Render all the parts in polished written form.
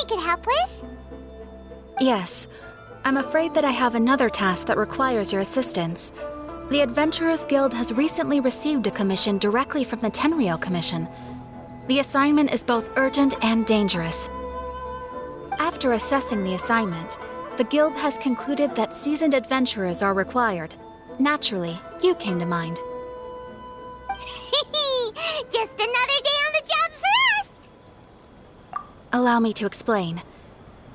could help with? Yes. I'm afraid that I have another task that requires your assistance. The Adventurers Guild has recently received a commission directly from the Tenryou Commission. The assignment is both urgent and dangerous. After assessing the assignment, the Guild has concluded that seasoned adventurers are required. Naturally, you came to mind. Just another day on the job for us! Allow me to explain.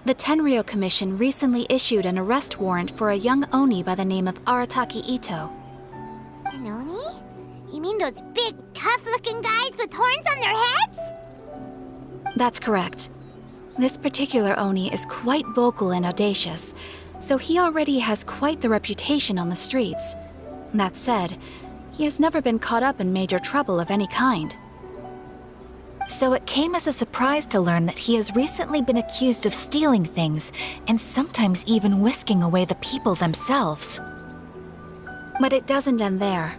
The Tenryou Commission recently issued an arrest warrant for a young Oni by the name of Arataki Ito. An Oni? You mean those big, tough-looking guys with horns on their heads? That's correct. This particular Oni is quite vocal and audacious, so he already has quite the reputation on the streets. That said, he has never been caught up in major trouble of any kind. So it came as a surprise to learn that he has recently been accused of stealing things and sometimes even whisking away the people themselves. But it doesn't end there.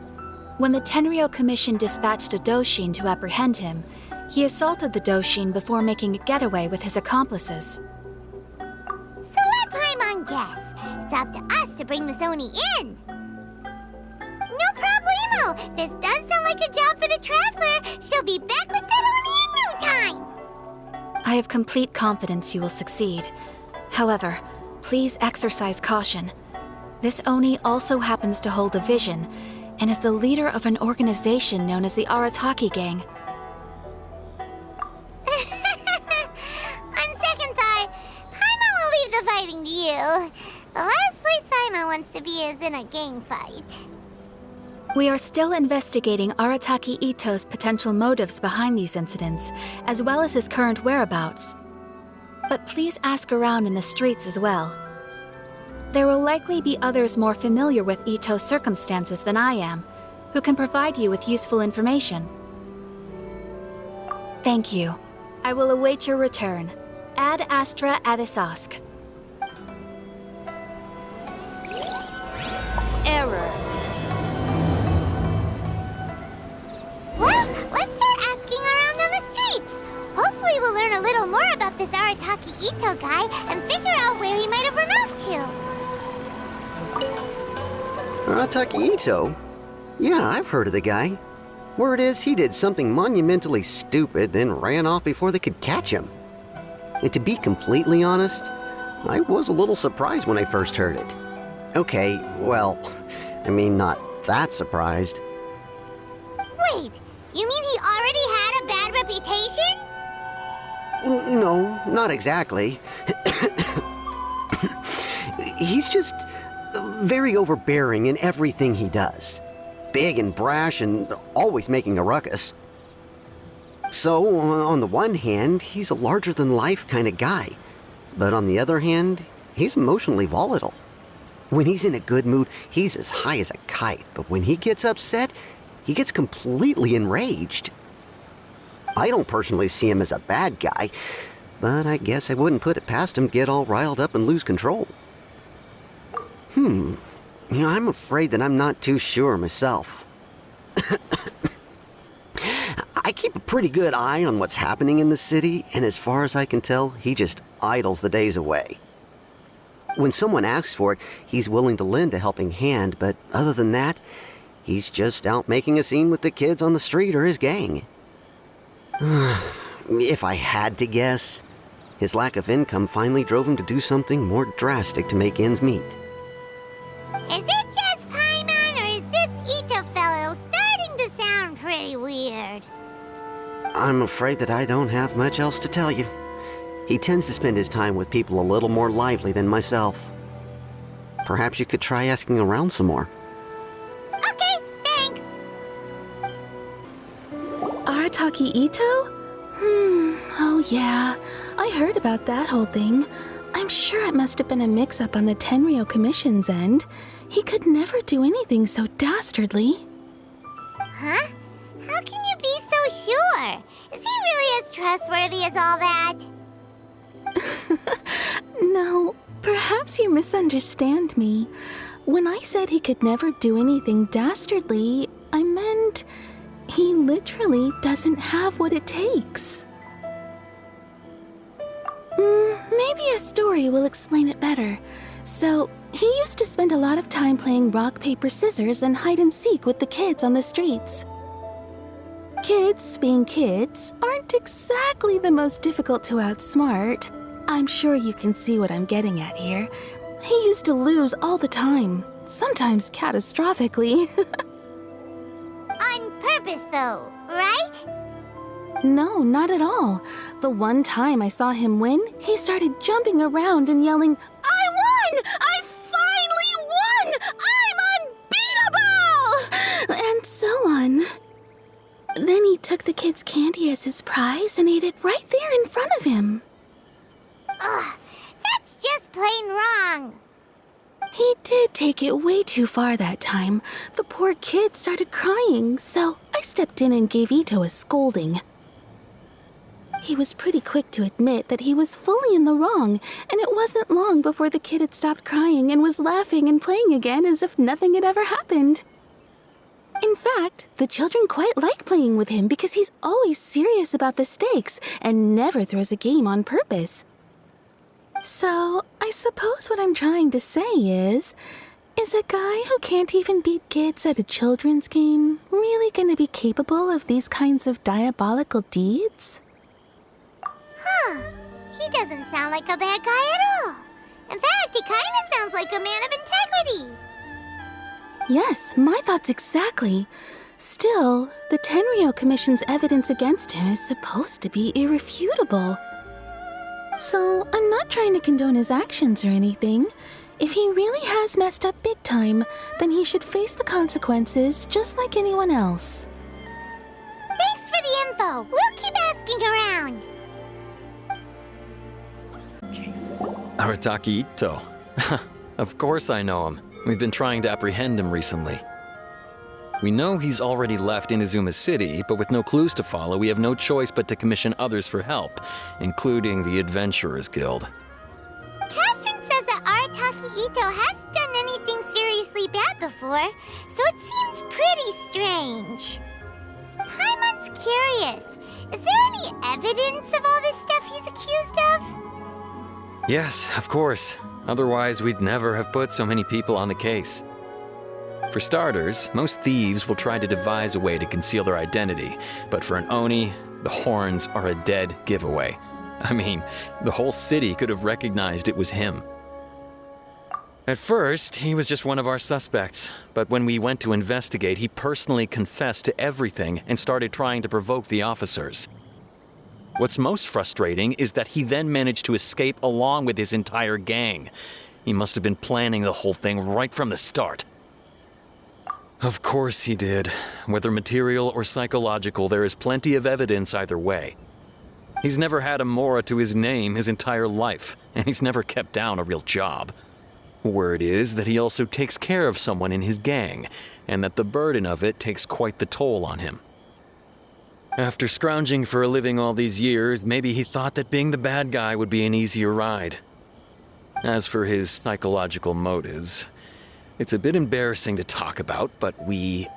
When the Tenryou Commission dispatched a Doshin to apprehend him, he assaulted the Doshin before making a getaway with his accomplices. So let Paimon guess. It's up to us to bring this Oni in. No problemo! This does sound like a job for the Traveler. She'll be back with that Oni in no time. I have complete confidence you will succeed. However, please exercise caution. This Oni also happens to hold a vision, and is the leader of an organization known as the Arataki Gang. On second thought, Paimon will leave the fighting to you. The last place Paimon wants to be is in a gang fight. We are still investigating Arataki Ito's potential motives behind these incidents, as well as his current whereabouts. But please ask around in the streets as well. There will likely be others more familiar with Ito's circumstances than I am, who can provide you with useful information. Thank you. I will await your return. Ad Astra Avisask. Error. Well, let's start asking around on the streets. Hopefully we'll learn a little more about this Arataki Ito guy and figure out where he might have run off to. Arataki Ito? Yeah, I've heard of the guy. Word is he did something monumentally stupid, then ran off before they could catch him. And to be completely honest, I was a little surprised when I first heard it. Okay, well, I mean, not that surprised. Wait, you mean he already had a bad reputation? No, not exactly. He's just very overbearing in everything he does. Big and brash and always making a ruckus. So, on the one hand, he's a larger-than-life kind of guy. But on the other hand, he's emotionally volatile. When he's in a good mood, he's as high as a kite. But when he gets upset, he gets completely enraged. I don't personally see him as a bad guy, but I guess I wouldn't put it past him to get all riled up and lose control. I'm afraid that I'm not too sure myself. I keep a pretty good eye on what's happening in the city, and as far as I can tell, he just idles the days away. When someone asks for it, he's willing to lend a helping hand, but other than that, he's just out making a scene with the kids on the street or his gang. If I had to guess, his lack of income finally drove him to do something more drastic to make ends meet. Is it just Paimon, or is this Ito fellow starting to sound pretty weird? I'm afraid that I don't have much else to tell you. He tends to spend his time with people a little more lively than myself. Perhaps you could try asking around some more. Okay, thanks. Arataki Ito? Oh yeah. I heard about that whole thing. I'm sure it must have been a mix-up on the Tenryou Commission's end. He could never do anything so dastardly. Huh? How can you be so sure? Is he really as trustworthy as all that? No, perhaps you misunderstand me. When I said he could never do anything dastardly, I meant he literally doesn't have what it takes. Maybe a story will explain it better. So, he used to spend a lot of time playing rock, paper, scissors and hide and seek with the kids on the streets. Kids, being kids, aren't exactly the most difficult to outsmart. I'm sure you can see what I'm getting at here. He used to lose all the time, sometimes catastrophically. On purpose, though, right? No, not at all. The one time I saw him win, he started jumping around and yelling, "I won! I finally won! I'm unbeatable!" And so on. Then he took the kid's candy as his prize and ate it right there in front of him. Ugh, that's just plain wrong. He did take it way too far that time. The poor kid started crying, so I stepped in and gave Ito a scolding. He was pretty quick to admit that he was fully in the wrong, and it wasn't long before the kid had stopped crying and was laughing and playing again as if nothing had ever happened. In fact, the children quite like playing with him because he's always serious about the stakes and never throws a game on purpose. So, I suppose what I'm trying to say is a guy who can't even beat kids at a children's game really gonna be capable of these kinds of diabolical deeds? Huh. He doesn't sound like a bad guy at all. In fact, he kind of sounds like a man of integrity. Yes, my thoughts exactly. Still, the Tenryou Commission's evidence against him is supposed to be irrefutable. So, I'm not trying to condone his actions or anything. If he really has messed up big time, then he should face the consequences just like anyone else. Thanks for the info. We'll keep asking around. Arataki Ito. Of course I know him. We've been trying to apprehend him recently. We know he's already left Inazuma City, but with no clues to follow, we have no choice but to commission others for help, including the Adventurers Guild. Catherine says that Arataki Ito hasn't done anything seriously bad before, so it seems pretty strange. Paimon's curious. Is there any evidence of all this stuff he's accused of? Yes, of course. Otherwise, we'd never have put so many people on the case. For starters, most thieves will try to devise a way to conceal their identity, but for an Oni, the horns are a dead giveaway. I mean, the whole city could have recognized it was him. At first, he was just one of our suspects, but when we went to investigate, he personally confessed to everything and started trying to provoke the officers. What's most frustrating is that he then managed to escape along with his entire gang. He must have been planning the whole thing right from the start. Of course he did. Whether material or psychological, there is plenty of evidence either way. He's never had a Mora to his name his entire life, and he's never kept down a real job. Word is that he also takes care of someone in his gang, and that the burden of it takes quite the toll on him. After scrounging for a living all these years, maybe he thought that being the bad guy would be an easier ride. As for his psychological motives, it's a bit embarrassing to talk about, but we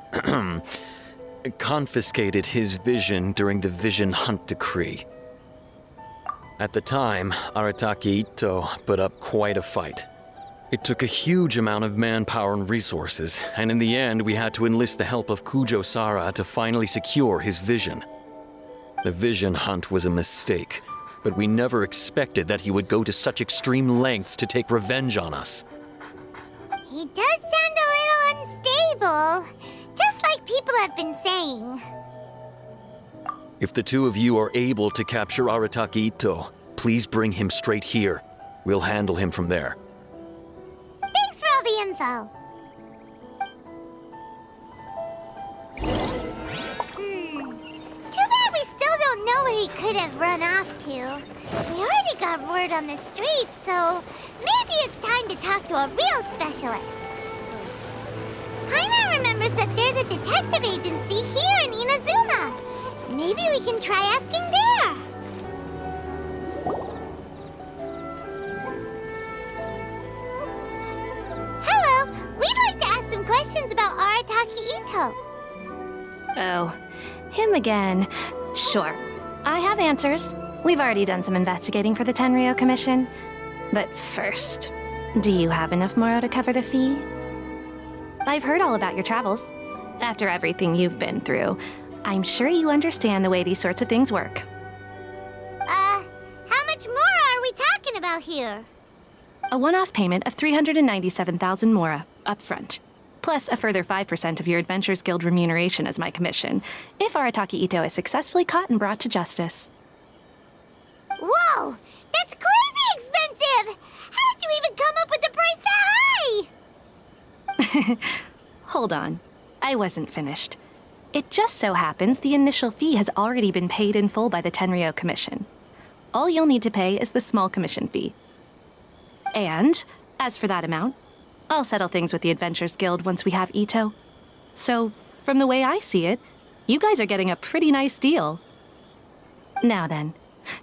confiscated his vision during the Vision Hunt Decree. At the time, Arataki Ito put up quite a fight. It took a huge amount of manpower and resources, and in the end we had to enlist the help of Kujo-Sara to finally secure his vision. The Vision Hunt was a mistake, but we never expected that he would go to such extreme lengths to take revenge on us. He does sound a little unstable, just like people have been saying. If the two of you are able to capture Arataki Ito, please bring him straight here. We'll handle him from there. Thanks for all the info. Too bad we still don't know where he could have run off to. We already got word on the street, so maybe it's time to talk to a real specialist. Paimon remembers that there's a detective agency here in Inazuma. Maybe we can try asking there. Hello, we'd like to ask some questions about Arataki Ito. Oh, him again. Sure. I have answers. We've already done some investigating for the Tenryou Commission. But first, do you have enough Moro to cover the fee? I've heard all about your travels. After everything you've been through, I'm sure you understand the way these sorts of things work. How much more are we talking about here? A one-off payment of 397,000 Mora, up front. Plus a further 5% of your Adventures Guild remuneration as my commission, if Arataki Ito is successfully caught and brought to justice. Whoa! That's crazy expensive! How did you even come up with the price that high? Hold on. I wasn't finished. It just so happens the initial fee has already been paid in full by the Tenryou Commission. All you'll need to pay is the small commission fee. And, as for that amount, I'll settle things with the Adventures Guild once we have Ito. So, from the way I see it, you guys are getting a pretty nice deal. Now then,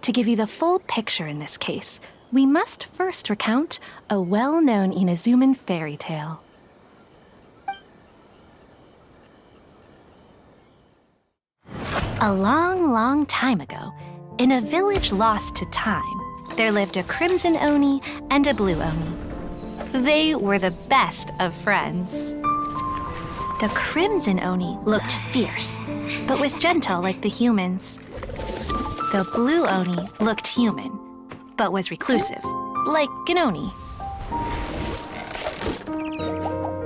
to give you the full picture in this case, we must first recount a well-known Inazuman fairy tale. A long, long time ago, in a village lost to time, there lived a crimson oni and a blue oni. They were the best of friends. The crimson oni looked fierce, but was gentle like the humans. The blue oni looked human, but was reclusive, like an oni.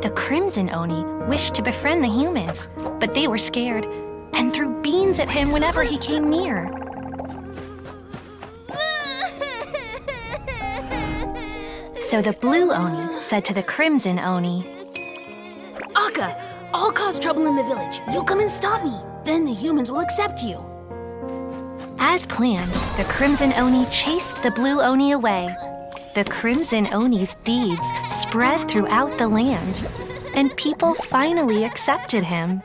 The crimson oni wished to befriend the humans, but they were scared and threw beans at him whenever he came near. So the blue oni said to the crimson oni, Akka, I'll cause trouble in the village. You'll come and stop me. Then the humans will accept you. As planned, the crimson oni chased the blue oni away. The crimson oni's deeds spread throughout the land, and people finally accepted him.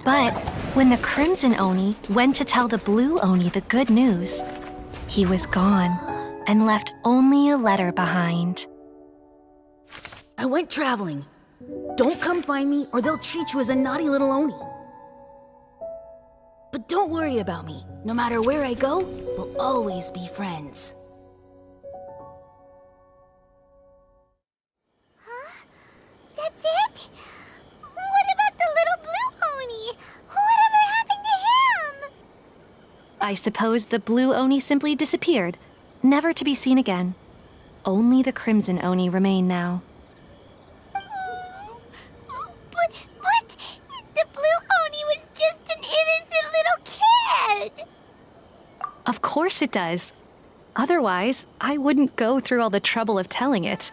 But when the crimson oni went to tell the blue oni the good news, he was gone and left only a letter behind. I went traveling. Don't come find me or they'll treat you as a naughty little oni. But don't worry about me. No matter where I go, we'll always be friends. That's it? What about the little blue oni? Whatever happened to him? I suppose the blue oni simply disappeared, never to be seen again. Only the crimson oni remain now. But the blue oni was just an innocent little kid. Of course it does. Otherwise, I wouldn't go through all the trouble of telling it.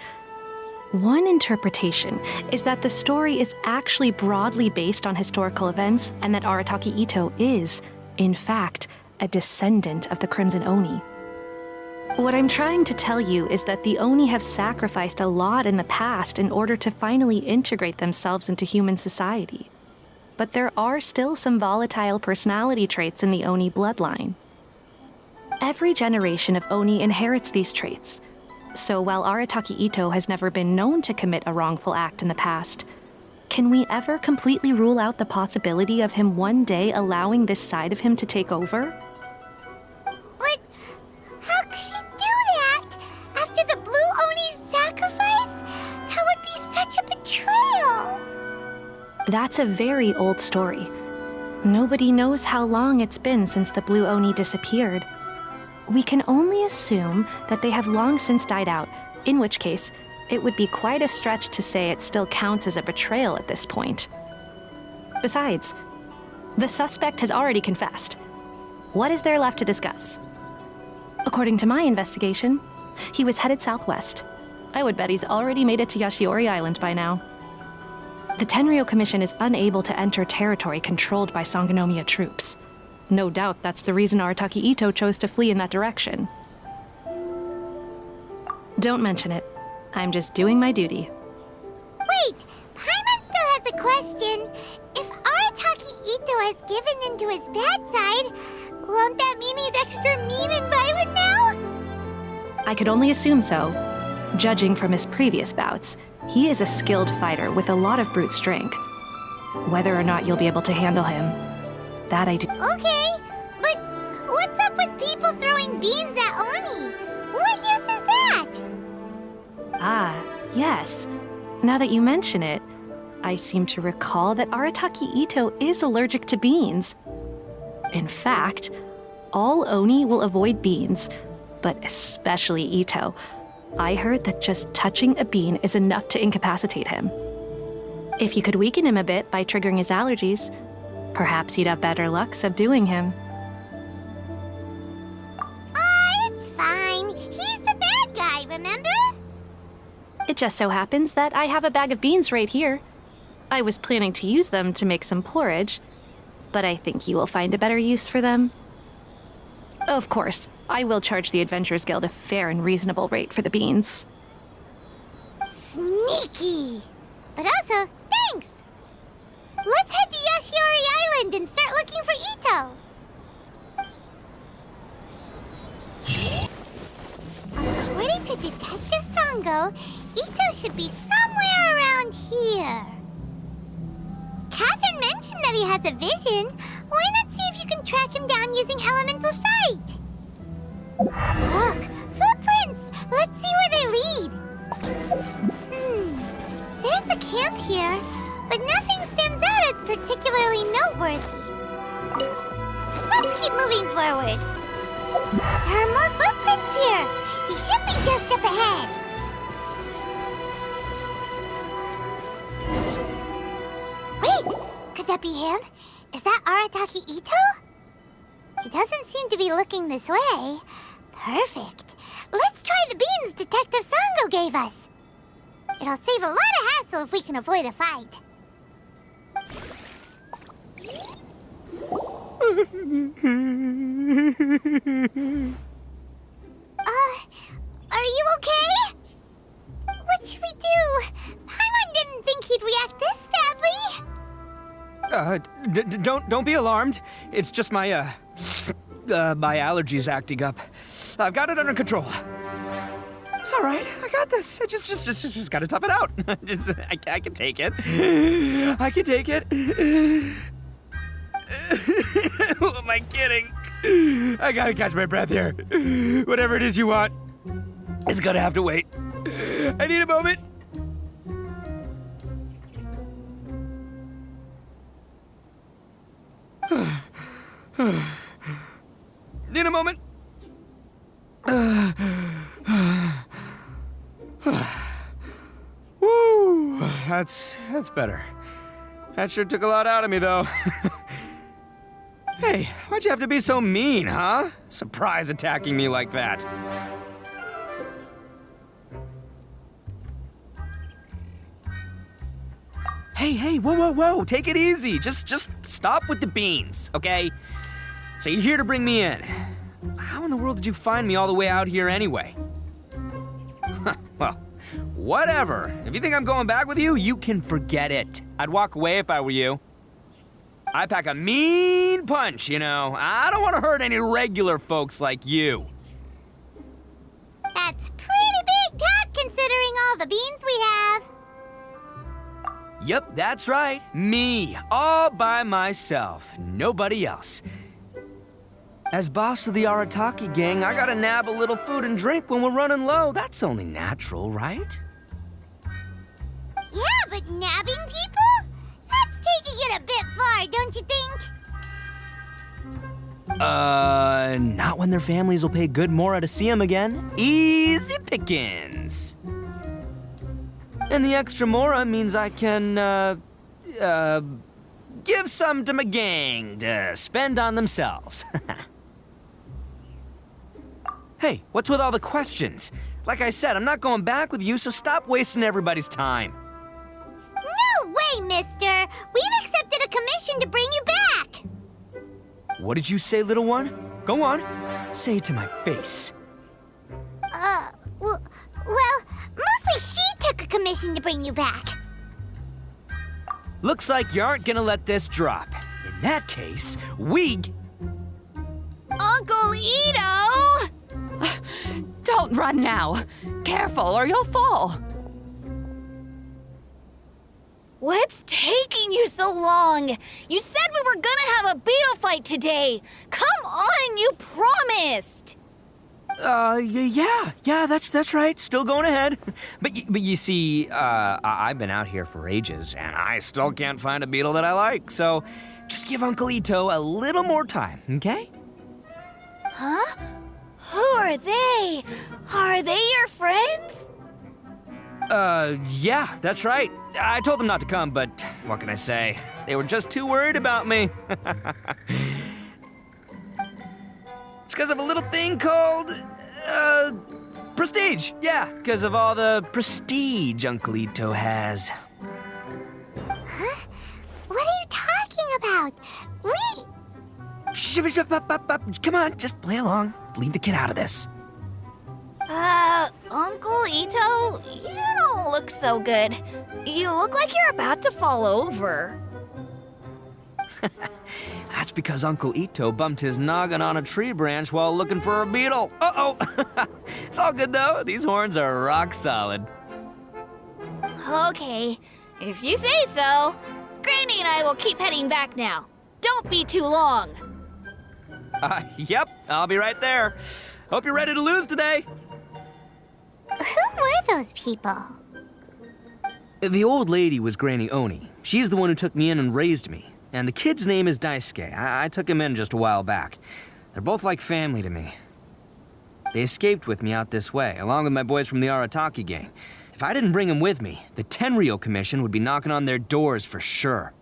One interpretation is that the story is actually broadly based on historical events and that Arataki Ito is, in fact, a descendant of the Crimson Oni. What I'm trying to tell you is that the Oni have sacrificed a lot in the past in order to finally integrate themselves into human society. But there are still some volatile personality traits in the Oni bloodline. Every generation of Oni inherits these traits. So while Arataki Ito has never been known to commit a wrongful act in the past, can we ever completely rule out the possibility of him one day allowing this side of him to take over? But how could he do that? After the blue oni's sacrifice? That would be such a betrayal. That's a very old story. Nobody knows how long it's been since the blue Oni disappeared. We can only assume that they have long since died out, in which case, it would be quite a stretch to say it still counts as a betrayal at this point. Besides, the suspect has already confessed. What is there left to discuss? According to my investigation, he was headed southwest. I would bet he's already made it to Yashiori Island by now. The Tenryou Commission is unable to enter territory controlled by Sangonomiya troops. No doubt that's the reason Arataki Ito chose to flee in that direction. Don't mention it. I'm just doing my duty. Wait, Paimon still has a question. If Arataki Ito has given into his bad side, won't that mean he's extra mean and violent now? I could only assume so. Judging from his previous bouts, he is a skilled fighter with a lot of brute strength. Whether or not you'll be able to handle him, that I do. Okay, but what's up people throwing beans at Oni. What use is that? Ah, yes. Now that you mention it, I seem to recall that Arataki Ito is allergic to beans. In fact, all Oni will avoid beans, but especially Ito. I heard that just touching a bean is enough to incapacitate him. If you could weaken him a bit by triggering his allergies, perhaps you'd have better luck subduing him. It's fine. He's the bad guy, remember? It just so happens that I have a bag of beans right here. I was planning to use them to make some porridge, but I think you will find a better use for them. Of course, I will charge the Adventurers Guild a fair and reasonable rate for the beans. Sneaky. But also, thanks. Let's head to Yashiori Island and start looking for Ito. According to Detective Sango, Ito should be somewhere around here. Catherine mentioned that he has a vision. Why not see if you can track him down using elemental sight? Look, footprints! Let's see where they lead. There's a camp here, but nothing stands out as particularly noteworthy. Let's keep moving forward. There are more footprints here. He should be just up ahead. Wait! Could that be him? Is that Arataki Ito? He doesn't seem to be looking this way. Perfect. Let's try the beans Detective Sango gave us. It'll save a lot of hassle if we can avoid a fight. Are you okay? What should we do? Paimon didn't think he'd react this badly. Don't be alarmed. It's just my my allergies acting up. I've got it under control. It's all right. I got this. I just gotta tough it out. I can take it. I can take it. Who am I kidding? I gotta catch my breath here. Whatever it is you want, it's gonna have to wait. I need a moment. Need a moment. Woo, that's better. That sure took a lot out of me, though. Hey, why'd you have to be so mean, huh? Surprise attacking me like that. Hey, whoa, take it easy. Just stop with the beans, okay? So you're here to bring me in. How in the world did you find me all the way out here anyway? Well, whatever. If you think I'm going back with you, you can forget it. I'd walk away if I were you. I pack a mean punch, you know. I don't want to hurt any regular folks like you. That's pretty big talk considering all the beans we have. Yep, that's right. Me, all by myself. Nobody else. As boss of the Arataki gang, I gotta nab a little food and drink when we're running low. That's only natural, right? Yeah, but nabbing people? That's taking it a bit far, don't you think? Not when their families will pay good mora to see them again. Easy pickings. And the extra mora means I can, give some to my gang to spend on themselves. Hey, what's with all the questions? Like I said, I'm not going back with you, so stop wasting everybody's time. No way, mister! We've accepted a commission to bring you back! What did you say, little one? Go on, say it to my face. Well, mostly she took a commission to bring you back. Looks like you aren't gonna let this drop. In that case, Uncle Ito! Don't run now. Careful or you'll fall. What's taking you so long? You said we were gonna have a beetle fight today. Come on, you promised. Yeah, that's right. Still going ahead. But you see, I've been out here for ages, and I still can't find a beetle that I like. So, just give Uncle Ito a little more time, okay? Huh? Who are they? Are they your friends? Yeah, that's right. I told them not to come, but what can I say? They were just too worried about me. It's because of a little thing called, prestige. Yeah, because of all the prestige Uncle Ito has. Huh? What are you talking about? Come on, just play along. Leave the kid out of this. Uncle Ito, you don't look so good. You look like you're about to fall over. That's because Uncle Ito bumped his noggin on a tree branch while looking for a beetle. Uh-oh! It's all good, though. These horns are rock solid. Okay, if you say so. Granny and I will keep heading back now. Don't be too long. Yep, I'll be right there. Hope you're ready to lose today. Who were those people? The old lady was Granny Oni. She's the one who took me in and raised me. And the kid's name is Daisuke. I took him in just a while back. They're both like family to me. They escaped with me out this way, along with my boys from the Arataki gang. If I didn't bring them with me, the Tenryou Commission would be knocking on their doors for sure.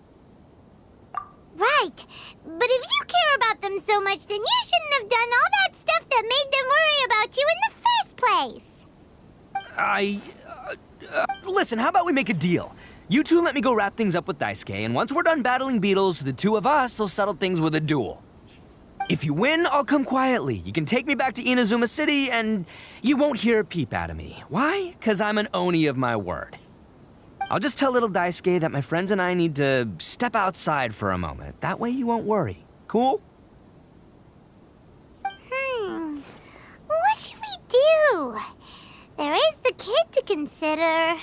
Right. But if you care about them so much, then you shouldn't have done all that stuff that made them worry about you in the first place. Listen, how about we make a deal? You two let me go wrap things up with Daisuke, and once we're done battling beetles, the two of us will settle things with a duel. If you win, I'll come quietly. You can take me back to Inazuma City, and you won't hear a peep out of me. Why? 'Cause I'm an Oni of my word. I'll just tell little Daisuke that my friends and I need to step outside for a moment. That way you won't worry. Cool? What should we do? There is the kid to consider.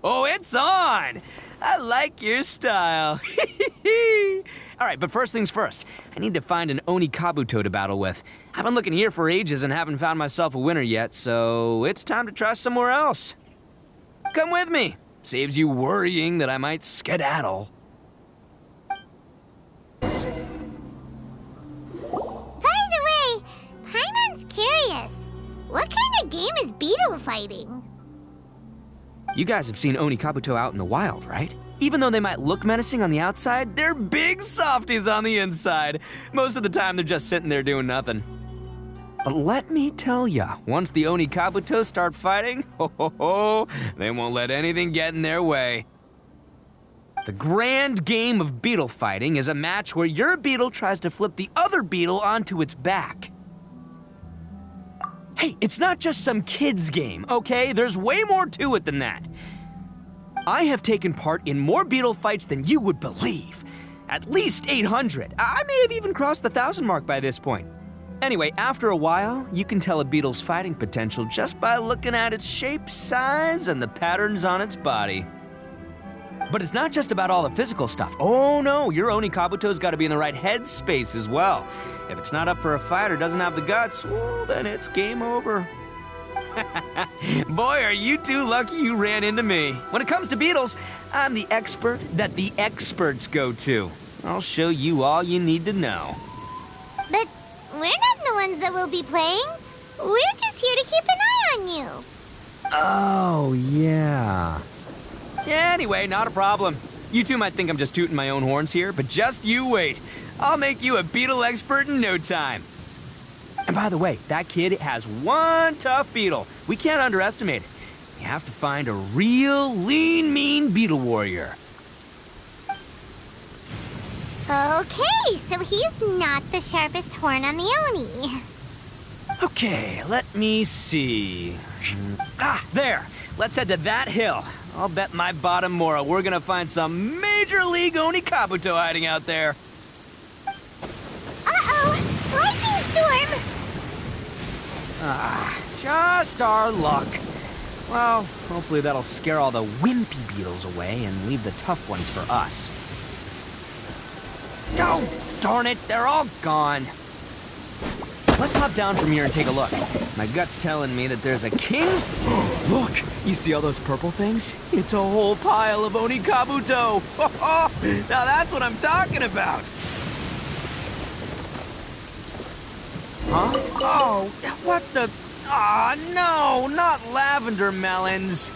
Oh, it's on! I like your style. All right, but first things first. I need to find an Oni Kabuto to battle with. I've been looking here for ages and haven't found myself a winner yet, so it's time to try somewhere else. Come with me. Saves you worrying that I might skedaddle. By the way, Paimon's curious. What kind of game is beetle fighting? You guys have seen Oni Kabuto out in the wild, right? Even though they might look menacing on the outside, they're big softies on the inside. Most of the time, they're just sitting there doing nothing. But let me tell ya, once the Oni Kabuto start fighting, they won't let anything get in their way. The grand game of beetle fighting is a match where your beetle tries to flip the other beetle onto its back. Hey, it's not just some kid's game, okay? There's way more to it than that. I have taken part in more beetle fights than you would believe. At least 800. I may have even crossed the 1,000 mark by this point. Anyway, after a while, you can tell a beetle's fighting potential just by looking at its shape, size, and the patterns on its body. But it's not just about all the physical stuff. Oh no, your Oni Kabuto's gotta be in the right headspace as well. If it's not up for a fight or doesn't have the guts, well, then it's game over. Boy, are you two lucky you ran into me. When it comes to beetles, I'm the expert that the experts go to. I'll show you all you need to know. But we're not the ones that will be playing. We're just here to keep an eye on you. Oh, yeah. Anyway, not a problem. You two might think I'm just tooting my own horns here, but just you wait. I'll make you a beetle expert in no time. And by the way, that kid has one tough beetle. We can't underestimate it. You have to find a real lean, mean beetle warrior. Okay, so he's not the sharpest horn on the Oni. Okay, let me see. There. Let's head to that hill. I'll bet my bottom Mora we're gonna find some Major League Oni Kabuto hiding out there. Uh-oh! Lightning storm! Just our luck. Well, hopefully that'll scare all the wimpy beetles away and leave the tough ones for us. Oh, darn it, they're all gone. Let's hop down from here and take a look. My gut's telling me that there's a king's... Look, you see all those purple things? It's a whole pile of Onikabuto. Now that's what I'm talking about. Huh? Oh, what the... Aw, no, not lavender melons.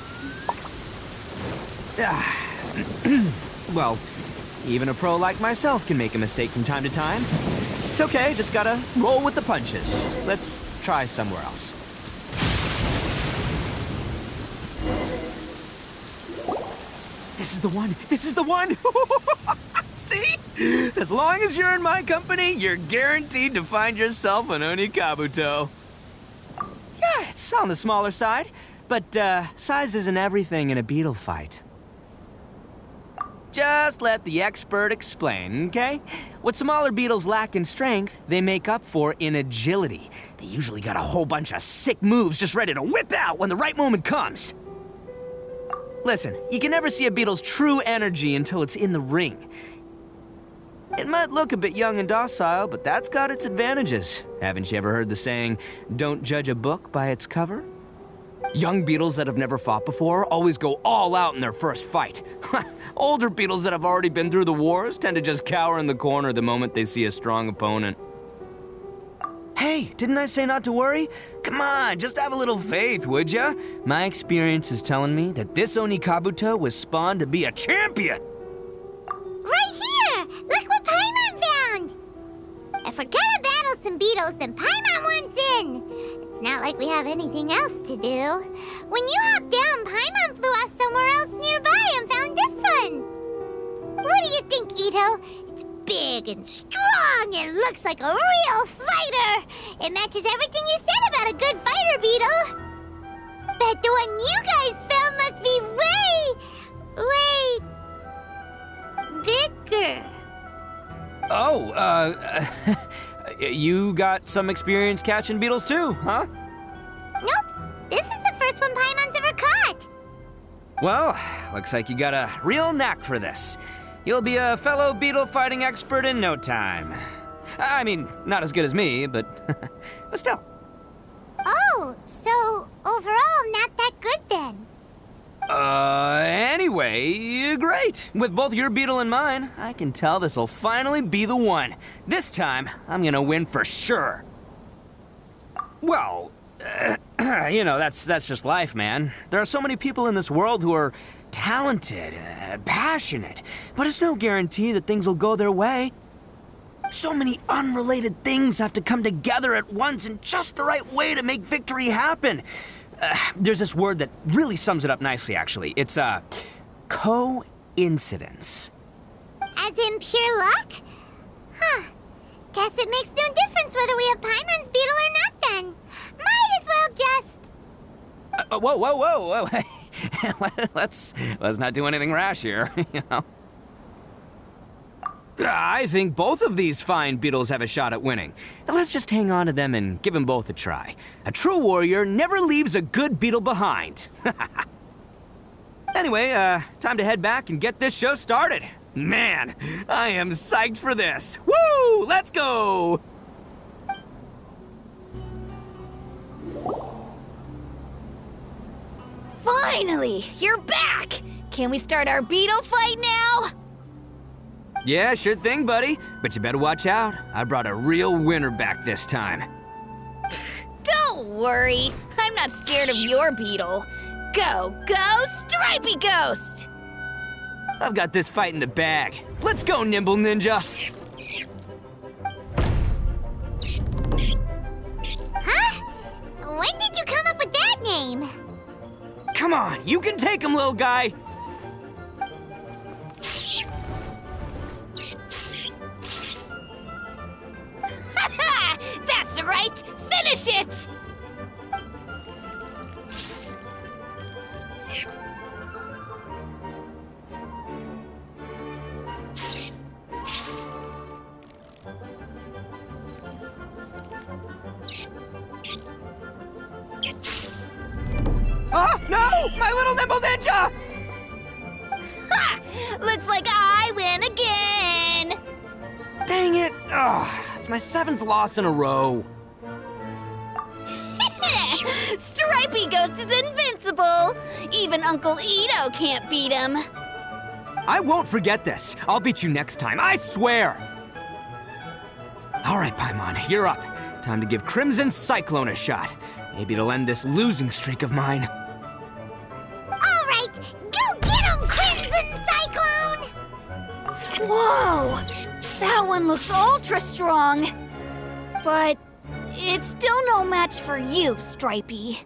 Well, even a pro like myself can make a mistake from time to time. It's okay, just gotta roll with the punches. Let's try somewhere else. This is the one! This is the one! See? As long as you're in my company, you're guaranteed to find yourself an Onikabuto. Yeah, it's on the smaller side, but size isn't everything in a beetle fight. Just let the expert explain, okay? What smaller beetles lack in strength, they make up for in agility. They usually got a whole bunch of sick moves just ready to whip out when the right moment comes. Listen, you can never see a beetle's true energy until it's in the ring. It might look a bit young and docile, but that's got its advantages. Haven't you ever heard the saying, don't judge a book by its cover? Young beetles that have never fought before always go all out in their first fight. Older beetles that have already been through the wars tend to just cower in the corner the moment they see a strong opponent. Hey, didn't I say not to worry? Come on, just have a little faith, would ya? My experience is telling me that this Onikabuto was spawned to be a champion! Right here! Look what Paimon found! If we're gonna battle some beetles, then Paimon wants in! It's not like we have anything else to do. When you hopped down, Paimon flew off somewhere else nearby and found this one! What do you think, Ito? It's big and strong and looks like a real fighter! It matches everything you said about a good fighter beetle! Bet the one you guys found must be way bigger. Oh, you got some experience catching beetles too, huh? Nope. This is the first one Paimon's ever caught. Well, looks like you got a real knack for this. You'll be a fellow beetle fighting expert in no time. I mean, not as good as me, but still. Oh, so overall not that good then. Anyway, great. With both your beetle and mine, I can tell this'll finally be the one. This time, I'm gonna win for sure. Well, you know, that's just life, man. There are so many people in this world who are talented, passionate, but it's no guarantee that things will go their way. So many unrelated things have to come together at once in just the right way to make victory happen. There's this word that really sums it up nicely, actually. It's, coincidence. As in pure luck? Huh. Guess it makes no difference whether we have Paimon's beetle or not then. Might as well just... Whoa. let's not do anything rash here, you know. I think both of these fine beetles have a shot at winning. Let's just hang on to them and give them both a try. A true warrior never leaves a good beetle behind. Anyway, time to head back and get this show started. Man, I am psyched for this. Woo! Let's go! Finally, you're back! Can we start our beetle fight now? Yeah, sure thing, buddy. But you better watch out. I brought a real winner back this time. Don't worry, I'm not scared of your beetle. Go, Stripey Ghost! I've got this fight in the bag. Let's go, Nimble Ninja! Huh? When did you come up with that name? Come on, you can take him, little guy! That's right! Finish it! Oh, no! Woo! My little nimble ninja! Ha! Looks like I win again! Dang it! Ugh, it's my 7th loss in a row. Stripey Ghost is invincible! Even Uncle Ito can't beat him. I won't forget this. I'll beat you next time, I swear! All right, Paimon, you're up. Time to give Crimson Cyclone a shot. Maybe it'll end this losing streak of mine. All right, go get him, Crimson Cyclone! Whoa! That one looks ultra strong. But it's still no match for you, Stripey.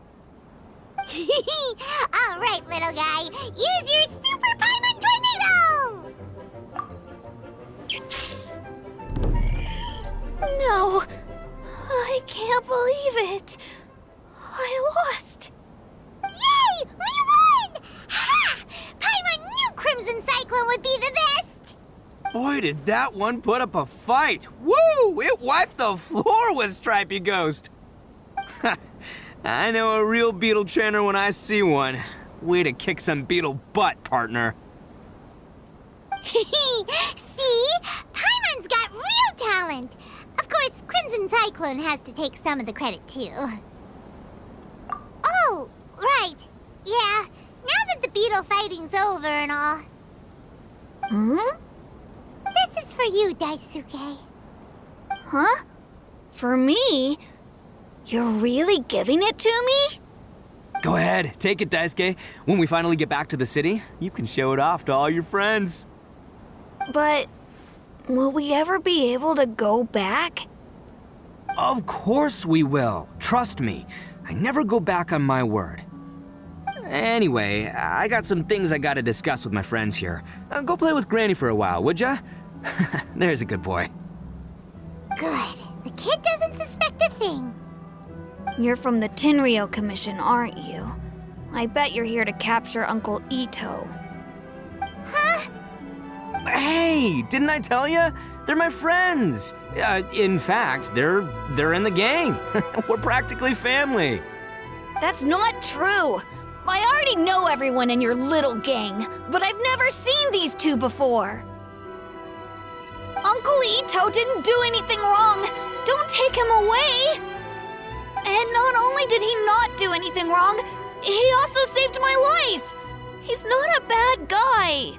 All right, little guy, use your Super Paimon Tornado! No, I can't believe it. I lost. Yay! We won! Ha! Paimon knew Crimson Cyclone would be the best! Boy, did that one put up a fight. Woo! It wiped the floor with Stripey Ghost. I know a real beetle trainer when I see one. Way to kick some beetle butt, partner. See? Paimon's got real talent! Of course, Crimson Cyclone has to take some of the credit, too. Oh, right. Yeah, now that the beetle fighting's over and all. This is for you, Daisuke. Huh? For me? You're really giving it to me? Go ahead, take it, Daisuke. When we finally get back to the city, you can show it off to all your friends. But will we ever be able to go back? Of course we will. Trust me. I never go back on my word. Anyway, I got some things I gotta discuss with my friends here. Go play with Granny for a while, would ya? There's a good boy. Good. The kid doesn't suspect a thing. You're from the Tenryo Commission, aren't you? I bet you're here to capture Uncle Ito. Huh? Hey, didn't I tell you? They're my friends. In fact, they're in the gang. We're practically family. That's not true. I already know everyone in your little gang, but I've never seen these two before. Uncle Ito didn't do anything wrong. Don't take him away. And not only did he not do anything wrong, he also saved my life. He's not a bad guy.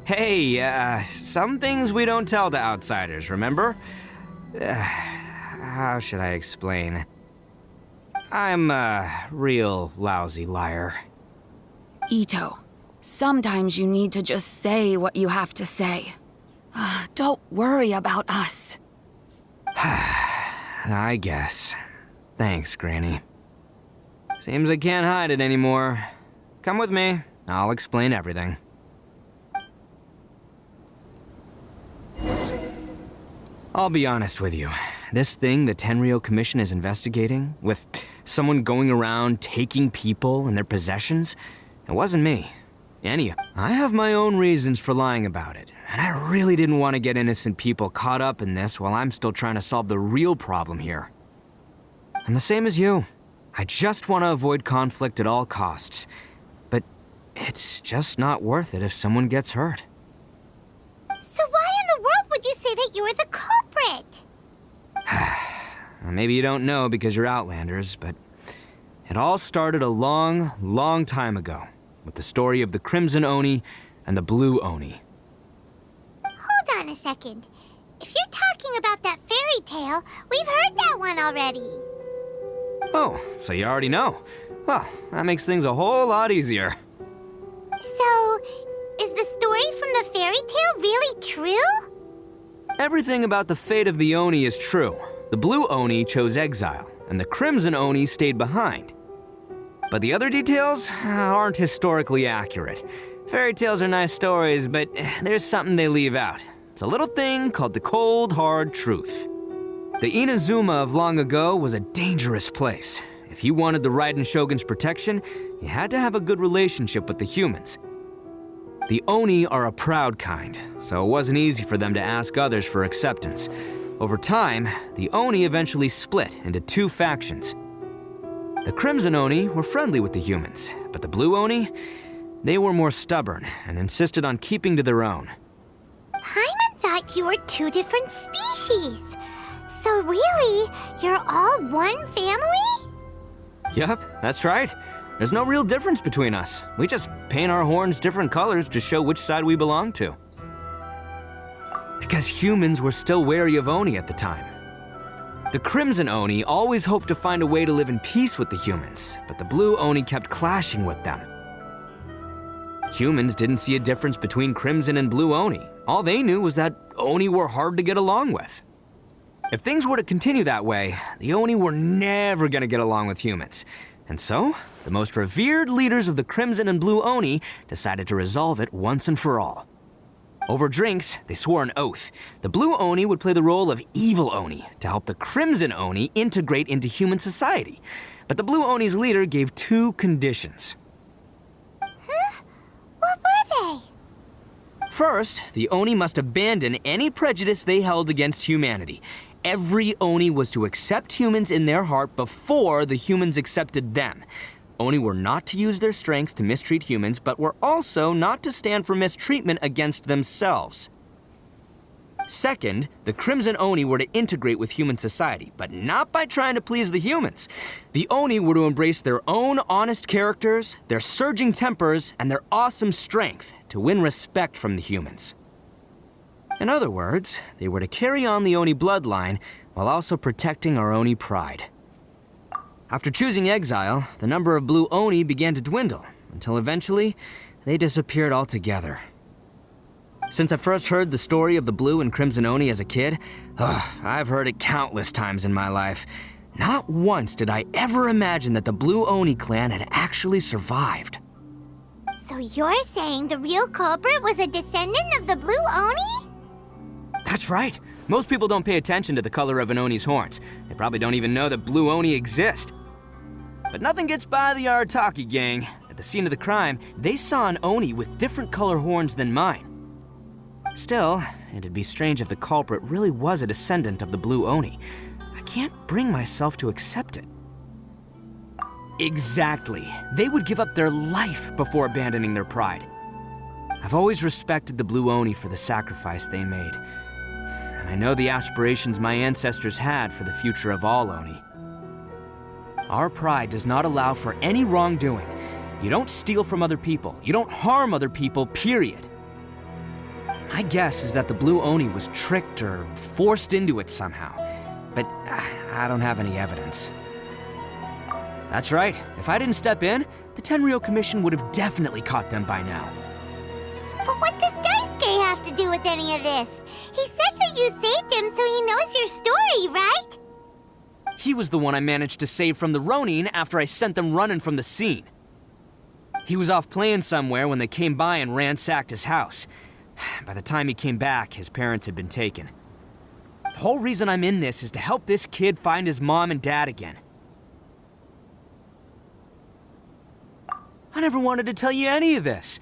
Hey, some things we don't tell to outsiders, remember? How should I explain? I'm a real lousy liar. Ito, sometimes you need to just say what you have to say. Don't worry about us. I guess. Thanks, Granny. Seems I can't hide it anymore. Come with me. I'll explain everything. I'll be honest with you. This thing the Tenryo Commission is investigating, with someone going around taking people and their possessions, it wasn't me. Any of I have my own reasons for lying about it, and I really didn't want to get innocent people caught up in this while I'm still trying to solve the real problem here. I'm the same as you. I just want to avoid conflict at all costs. But it's just not worth it if someone gets hurt. So why in the world would you say that you were the culprit? Maybe you don't know because you're Outlanders, but it all started a long, long time ago with the story of the Crimson Oni and the Blue Oni. Hold on a second. If you're talking about that fairy tale, we've heard that one already. Oh, so you already know. Well, that makes things a whole lot easier. So, is the story from the fairy tale really true? Everything about the fate of the Oni is true. The Blue Oni chose exile, and the Crimson Oni stayed behind. But the other details aren't historically accurate. Fairy tales are nice stories, but there's something they leave out. It's a little thing called the cold, hard truth. The Inazuma of long ago was a dangerous place. If you wanted the Raiden Shogun's protection, you had to have a good relationship with the humans. The Oni are a proud kind, so it wasn't easy for them to ask others for acceptance. Over time, the Oni eventually split into two factions. The Crimson Oni were friendly with the humans, but the Blue Oni, they were more stubborn and insisted on keeping to their own. Paimon thought you were two different species. So really, you're all one family? Yup, that's right. There's no real difference between us. We just paint our horns different colors to show which side we belong to. Because humans were still wary of Oni at the time. The Crimson Oni always hoped to find a way to live in peace with the humans, but the Blue Oni kept clashing with them. Humans didn't see a difference between Crimson and Blue Oni. All they knew was that Oni were hard to get along with. If things were to continue that way, the Oni were never gonna get along with humans. And so, the most revered leaders of the Crimson and Blue Oni decided to resolve it once and for all. Over drinks, they swore an oath. The Blue Oni would play the role of evil Oni to help the Crimson Oni integrate into human society. But the Blue Oni's leader gave two conditions. Huh? What were they? First, the Oni must abandon any prejudice they held against humanity. Every Oni was to accept humans in their heart before the humans accepted them. Oni were not to use their strength to mistreat humans, but were also not to stand for mistreatment against themselves. Second, the Crimson Oni were to integrate with human society, but not by trying to please the humans. The Oni were to embrace their own honest characters, their surging tempers, and their awesome strength to win respect from the humans. In other words, they were to carry on the Oni bloodline while also protecting our Oni pride. After choosing exile, the number of Blue Oni began to dwindle, until eventually, they disappeared altogether. Since I first heard the story of the Blue and Crimson Oni as a kid, I've heard it countless times in my life. Not once did I ever imagine that the Blue Oni clan had actually survived. So you're saying the real culprit was a descendant of the Blue Oni? That's right. Most people don't pay attention to the color of an Oni's horns. They probably don't even know that Blue Oni exist. But nothing gets by the Arataki gang. At the scene of the crime, they saw an Oni with different color horns than mine. Still, it'd be strange if the culprit really was a descendant of the Blue Oni. I can't bring myself to accept it. Exactly. They would give up their life before abandoning their pride. I've always respected the Blue Oni for the sacrifice they made. And I know the aspirations my ancestors had for the future of all Oni. Our pride does not allow for any wrongdoing. You don't steal from other people. You don't harm other people, period. My guess is that the Blue Oni was tricked or forced into it somehow. But I don't have any evidence. That's right. If I didn't step in, the Tenryou Commission would have definitely caught them by now. But what does Daisuke have to do with any of this? He said that you saved him so he knows your story, right? He was the one I managed to save from the Ronin after I sent them running from the scene. He was off playing somewhere when they came by and ransacked his house. By the time he came back, his parents had been taken. The whole reason I'm in this is to help this kid find his mom and dad again. I never wanted to tell you any of this.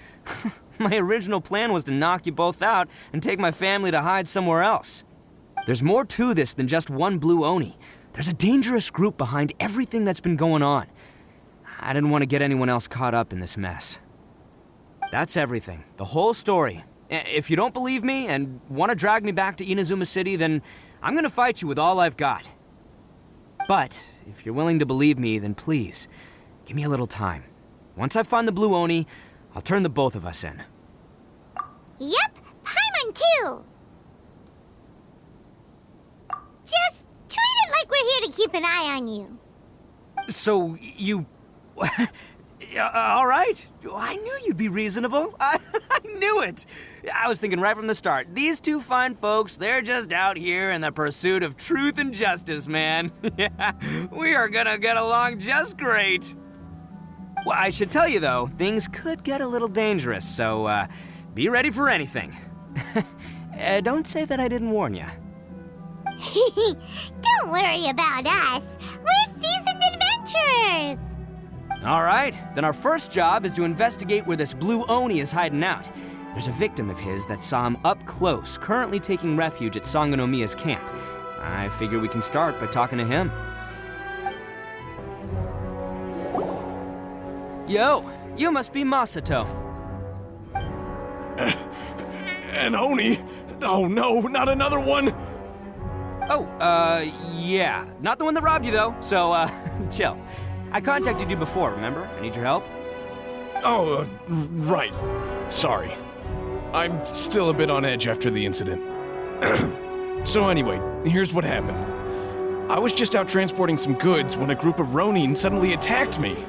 My original plan was to knock you both out and take my family to hide somewhere else. There's more to this than just one Blue Oni. There's a dangerous group behind everything that's been going on. I didn't want to get anyone else caught up in this mess. That's everything. The whole story. If you don't believe me and want to drag me back to Inazuma City, then I'm gonna fight you with all I've got. But if you're willing to believe me, then please, give me a little time. Once I find the Blue Oni, I'll turn the both of us in. Yep, Paimon too! Just treat it like we're here to keep an eye on you. So, you... all right. I knew you'd be reasonable. I knew it. I was thinking right from the start, these two fine folks, they're just out here in the pursuit of truth and justice, man. Yeah, we are gonna get along just great. Well, I should tell you, though, things could get a little dangerous, so be ready for anything. Don't say that I didn't warn you. Don't worry about us. We're seasoned adventurers. All right, then our first job is to investigate where this Blue Oni is hiding out. There's a victim of his that saw him up close, currently taking refuge at Sangonomiya's camp. I figure we can start by talking to him. Yo, you must be Masato. An Oni? Oh no, not another one! Oh, yeah. Not the one that robbed you, though, so, chill. I contacted you before, remember? I need your help. Oh, right. Sorry. I'm still a bit on edge after the incident. So anyway, here's what happened. I was just out transporting some goods when a group of Ronin suddenly attacked me.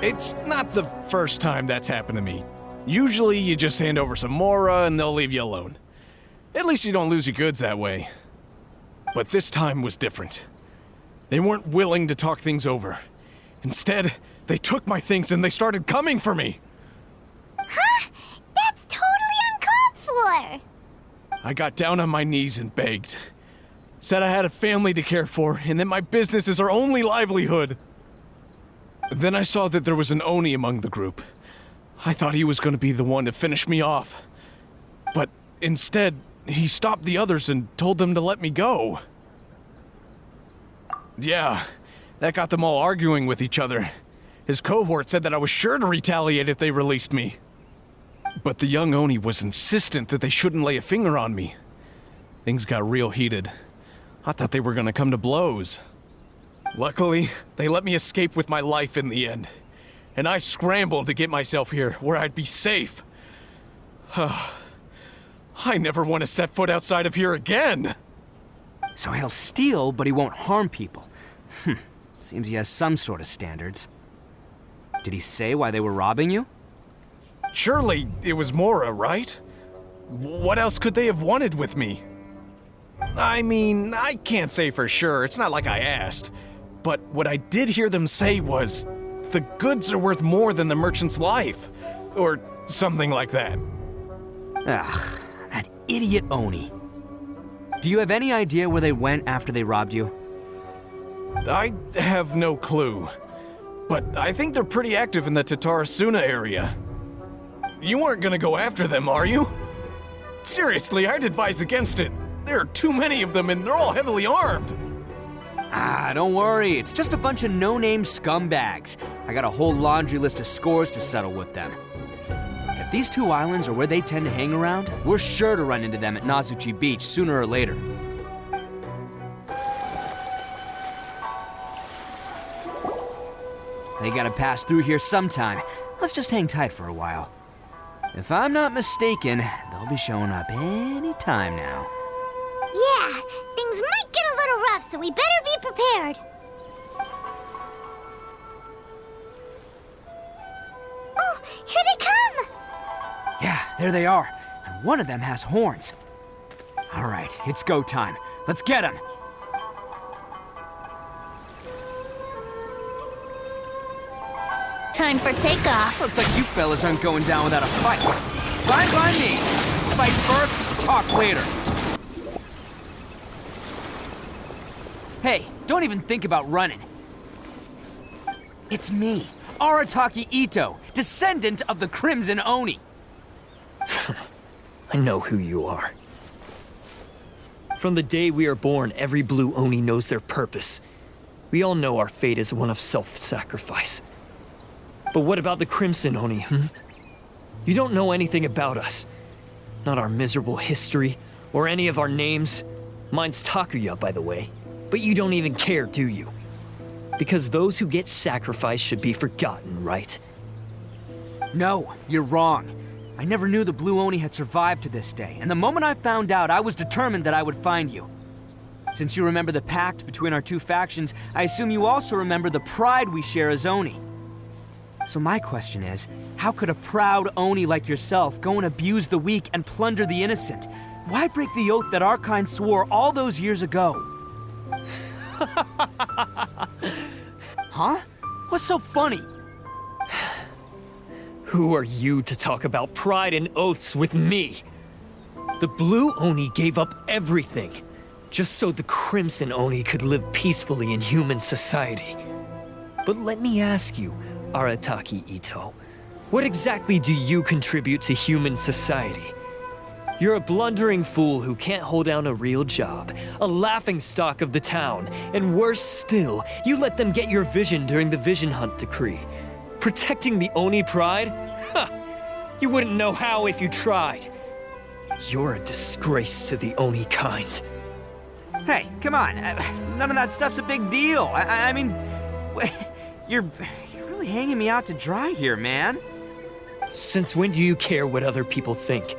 It's not the first time that's happened to me. Usually you just hand over some Mora and they'll leave you alone. At least you don't lose your goods that way. But this time was different. They weren't willing to talk things over. Instead, they took my things and they started coming for me. Huh? That's totally uncalled for! I got down on my knees and begged. Said I had a family to care for and that my business is our only livelihood. Then I saw that there was an Oni among the group. I thought he was going to be the one to finish me off. But instead, he stopped the others and told them to let me go. Yeah, that got them all arguing with each other. His cohort said that I was sure to retaliate if they released me. But the young Oni was insistent that they shouldn't lay a finger on me. Things got real heated. I thought they were gonna come to blows. Luckily, they let me escape with my life in the end. And I scrambled to get myself here, where I'd be safe. I never want to set foot outside of here again! So he'll steal, but he won't harm people. Seems he has some sort of standards. Did he say why they were robbing you? Surely it was Mora, right? What else could they have wanted with me? I mean, I can't say for sure, it's not like I asked. But what I did hear them say was, the goods are worth more than the merchant's life. Or something like that. Ugh, that idiot Oni. Do you have any idea where they went after they robbed you? I have no clue. But I think they're pretty active in the Tatarasuna area. You aren't gonna go after them, are you? Seriously, I'd advise against it. There are too many of them and they're all heavily armed. Don't worry. It's just a bunch of no-name scumbags. I got a whole laundry list of scores to settle with them. If these two islands are where they tend to hang around, we're sure to run into them at Nazuchi Beach sooner or later. They gotta pass through here sometime. Let's just hang tight for a while. If I'm not mistaken, they'll be showing up any time now. Yeah, things might get a little rough, so we better be prepared. Oh, here they come! Yeah, there they are. And one of them has horns. All right, it's go time. Let's get him! Time for takeoff. Looks like you fellas aren't going down without a fight. Fine by me. Let's fight first, talk later. Hey, don't even think about running. It's me, Arataki Ito, descendant of the Crimson Oni. I know who you are. From the day we are born, every blue Oni knows their purpose. We all know our fate is one of self-sacrifice. But what about the Crimson Oni, You don't know anything about us. Not our miserable history, or any of our names. Mine's Takuya, by the way. But you don't even care, do you? Because those who get sacrificed should be forgotten, right? No, you're wrong. I never knew the Blue Oni had survived to this day, and the moment I found out, I was determined that I would find you. Since you remember the pact between our two factions, I assume you also remember the pride we share as Oni. So my question is, how could a proud Oni like yourself go and abuse the weak and plunder the innocent? Why break the oath that our kind swore all those years ago? Huh? What's so funny? Who are you to talk about pride and oaths with me? The Blue Oni gave up everything, just so the Crimson Oni could live peacefully in human society. But let me ask you, Arataki Ito, what exactly do you contribute to human society? You're a blundering fool who can't hold down a real job, a laughingstock of the town, and worse still, you let them get your vision during the Vision Hunt decree. Protecting the Oni pride? Ha! You wouldn't know how if you tried. You're a disgrace to the Oni kind. Hey, come on. None of that stuff's a big deal. I mean, you're really hanging me out to dry here, man. Since when do you care what other people think?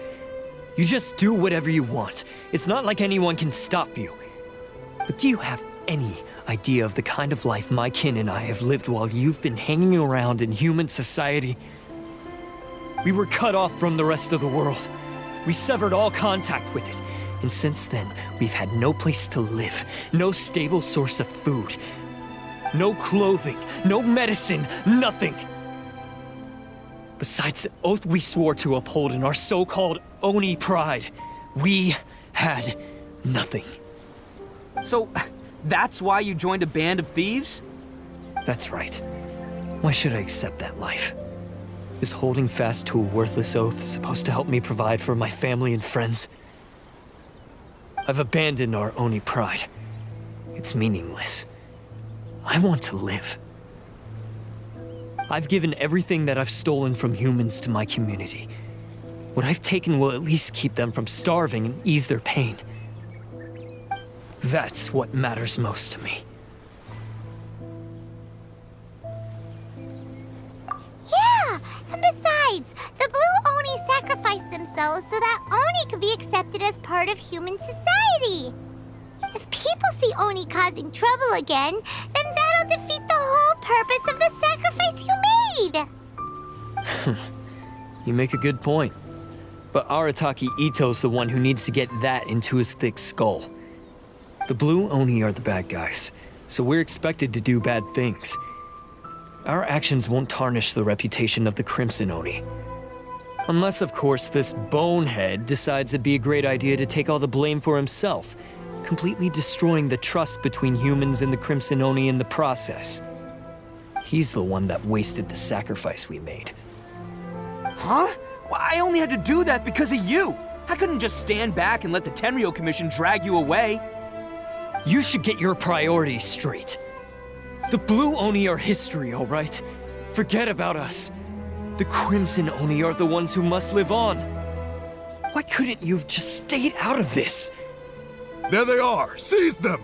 You just do whatever you want. It's not like anyone can stop you. But do you have any idea of the kind of life my kin and I have lived while you've been hanging around in human society? We were cut off from the rest of the world. We severed all contact with it. And since then, we've had no place to live, no stable source of food, no clothing, no medicine, nothing. Besides the oath we swore to uphold in our so-called Oni pride, we had nothing. So, that's why you joined a band of thieves? That's right. Why should I accept that life? Is holding fast to a worthless oath supposed to help me provide for my family and friends? I've abandoned our Oni pride. It's meaningless. I want to live. I've given everything that I've stolen from humans to my community. What I've taken will at least keep them from starving and ease their pain. That's what matters most to me. Yeah, and besides, the Blue Oni sacrificed themselves so that Oni could be accepted as part of human society. If people see Oni causing trouble again, then that'll defeat the whole purpose of the sacrifice you made. You make a good point. But Arataki Ito's the one who needs to get that into his thick skull. The Blue Oni are the bad guys, so we're expected to do bad things. Our actions won't tarnish the reputation of the Crimson Oni. Unless, of course, this bonehead decides it'd be a great idea to take all the blame for himself, completely destroying the trust between humans and the Crimson Oni in the process. He's the one that wasted the sacrifice we made. Huh? Well, I only had to do that because of you. I couldn't just stand back and let the Tenryo Commission drag you away. You should get your priorities straight. The Blue Oni are history, all right? Forget about us. The Crimson Oni are the ones who must live on. Why couldn't you have just stayed out of this? There they are! Seize them!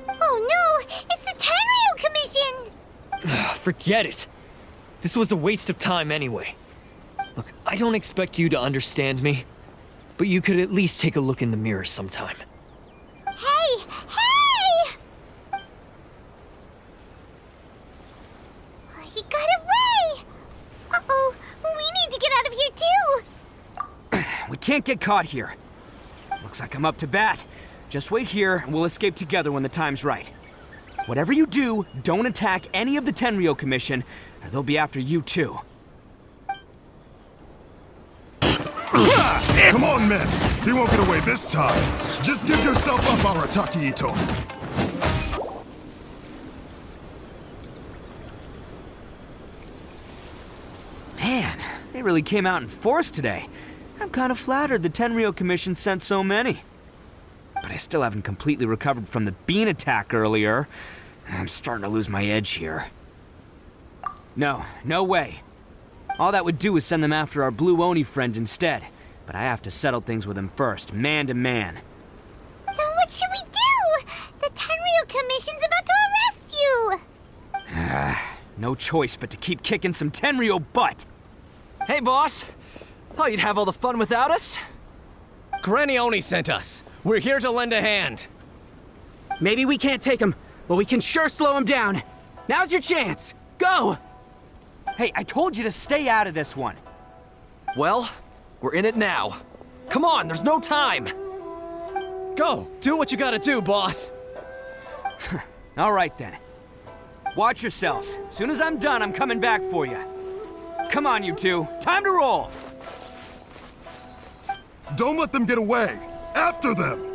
Oh no, it's the Tenryo Commission! Forget it. This was a waste of time anyway. Look, I don't expect you to understand me, but you could at least take a look in the mirror sometime. Hey! Hey! He got away! Uh-oh, we need to get out of here too! We can't get caught here. Looks like I'm up to bat. Just wait here and we'll escape together when the time's right. Whatever you do, don't attack any of the Tenryo Commission, or they'll be after you too. Come on, men! He won't get away this time! Just give yourself up, Arataki Ito! Man, they really came out in force today. I'm kind of flattered the Tenryo Commission sent so many. But I still haven't completely recovered from the bean attack earlier. I'm starting to lose my edge here. No way. All that would do is send them after our Blue Oni friend instead. But I have to settle things with him first, man to man. Then what should we do? The Tenryo Commission's about to arrest you! No choice but to keep kicking some Tenryo butt. Hey, boss. Thought you'd have all the fun without us? Granny Oni sent us. We're here to lend a hand. Maybe we can't take him, but we can sure slow him down. Now's your chance. Go! Hey, I told you to stay out of this one. Well, we're in it now. Come on, there's no time. Go! Do what you gotta do, boss! All right, then. Watch yourselves. As soon as I'm done, I'm coming back for you. Come on, you two. Time to roll! Don't let them get away! After them!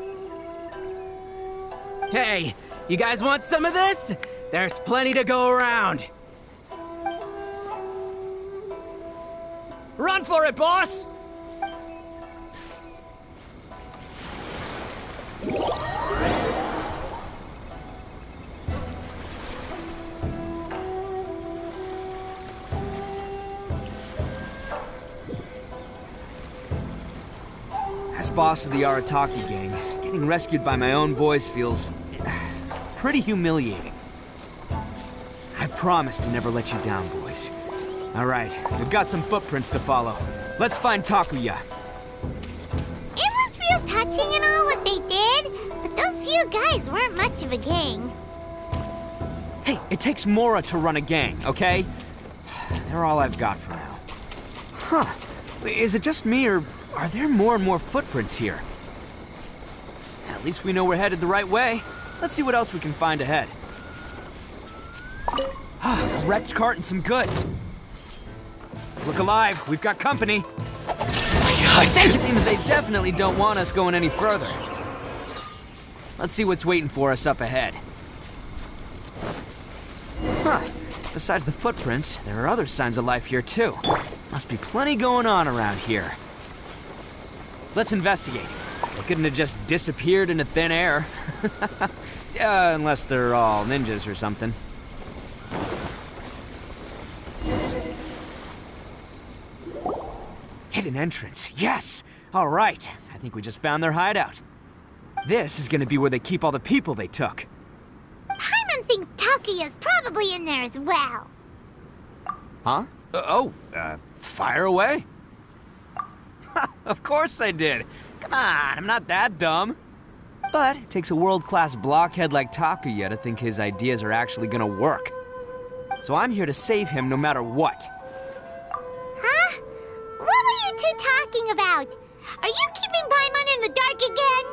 Hey, you guys want some of this? There's plenty to go around. Run for it, boss! boss of the Arataki gang, getting rescued by my own boys feels pretty humiliating. I promise to never let you down, boys. All right, we've got some footprints to follow. Let's find Takuya. It was real touching and all what they did, but those few guys weren't much of a gang. Hey, it takes Mora to run a gang, okay? They're all I've got for now. Huh. Is it just me, or are there more and more footprints here? At least we know we're headed the right way. Let's see what else we can find ahead. A wrecked cart and some goods. Look alive, we've got company. It seems they definitely don't want us going any further. Let's see what's waiting for us up ahead. Huh. Besides the footprints, there are other signs of life here too. Must be plenty going on around here. Let's investigate. They couldn't have just disappeared into thin air. Yeah, unless they're all ninjas or something. Hidden entrance, yes! All right, I think we just found their hideout. This is gonna be where they keep all the people they took. Paimon thinks Takuya's probably in there as well. Huh? Fire away. Of course I did. Come on, I'm not that dumb. But it takes a world-class blockhead like Takuya to think his ideas are actually gonna work. So I'm here to save him no matter what. Huh? What were you two talking about? Are you keeping Paimon in the dark again?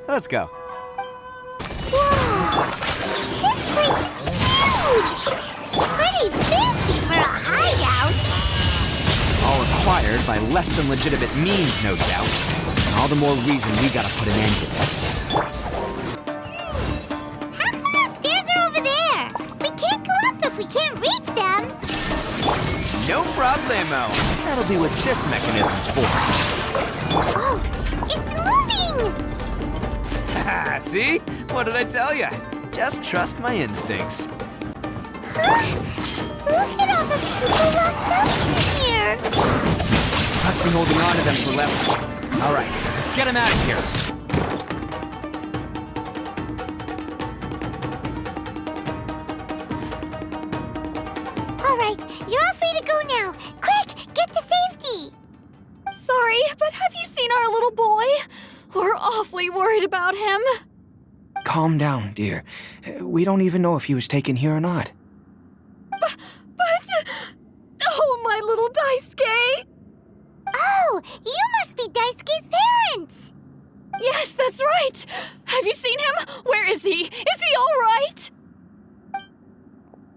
Let's go. Whoa! This place is huge! Pretty fancy for a hideout. All acquired by less than legitimate means, no doubt. All the more reason we gotta put an end to this. How come the stairs are over there? We can't go up if we can't reach them. No problemo. That'll be what this mechanism's for. Oh, it's moving! See? What did I tell you? Just trust my instincts. Huh? Look at all the people locked up in here. Must be holding on to them for leverage. All right, let's get them out of here. All right, you're all free to go now. Quick, get to safety. Sorry, but have you seen our little boy? We're awfully worried about him. Calm down, dear. We don't even know if he was taken here or not. But... Oh, my little Daisuke! Oh, you must be Daisuke's parents! Yes, that's right! Have you seen him? Where is he? Is he all right?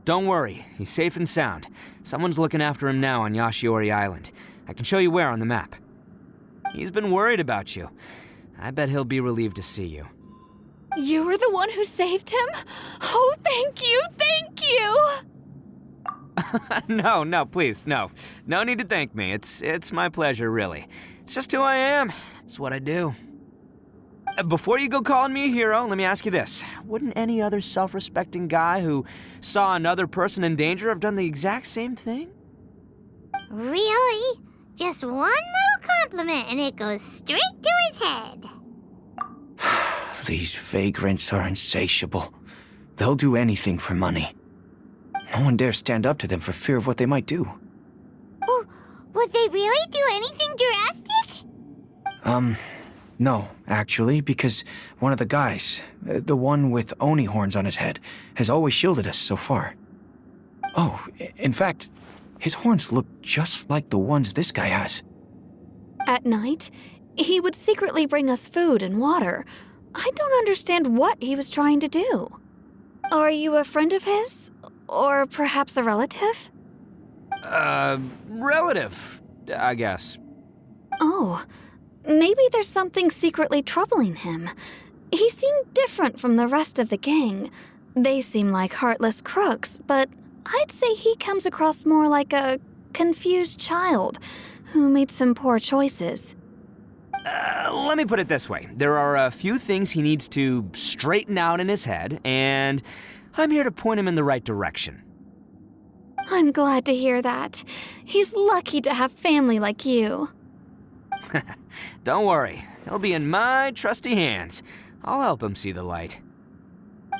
Don't worry, he's safe and sound. Someone's looking after him now on Yashiori Island. I can show you where on the map. He's been worried about you. I bet he'll be relieved to see you. You were the one who saved him? Oh, thank you, thank you! No, please, no. No need to thank me. It's my pleasure, really. It's just who I am. It's what I do. Before you go calling me a hero, let me ask you this. Wouldn't any other self-respecting guy who saw another person in danger have done the exact same thing? Really? Just one little compliment and it goes straight to his head. These vagrants are insatiable. They'll do anything for money. No one dares stand up to them for fear of what they might do. Would they really do anything drastic? No, actually, because one of the guys, the one with Oni horns on his head, has always shielded us so far. Oh, in fact, his horns look just like the ones this guy has. At night, he would secretly bring us food and water. I don't understand what he was trying to do. Are you a friend of his? Or perhaps a relative? Relative, I guess. Oh, maybe there's something secretly troubling him. He seemed different from the rest of the gang. They seem like heartless crooks, but I'd say he comes across more like a confused child who made some poor choices. Let me put it this way. There are a few things he needs to straighten out in his head, and I'm here to point him in the right direction. I'm glad to hear that. He's lucky to have family like you. Don't worry, he'll be in my trusty hands. I'll help him see the light.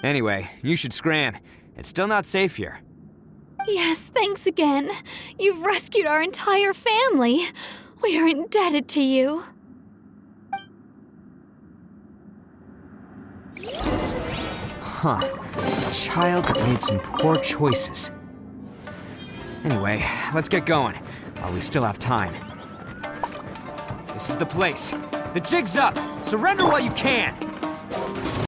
Anyway, you should scram. It's still not safe here. Yes, thanks again. You've rescued our entire family. We are indebted to you. Huh. A child that made some poor choices. Anyway, let's get going, while we still have time. This is the place. The jig's up! Surrender while you can!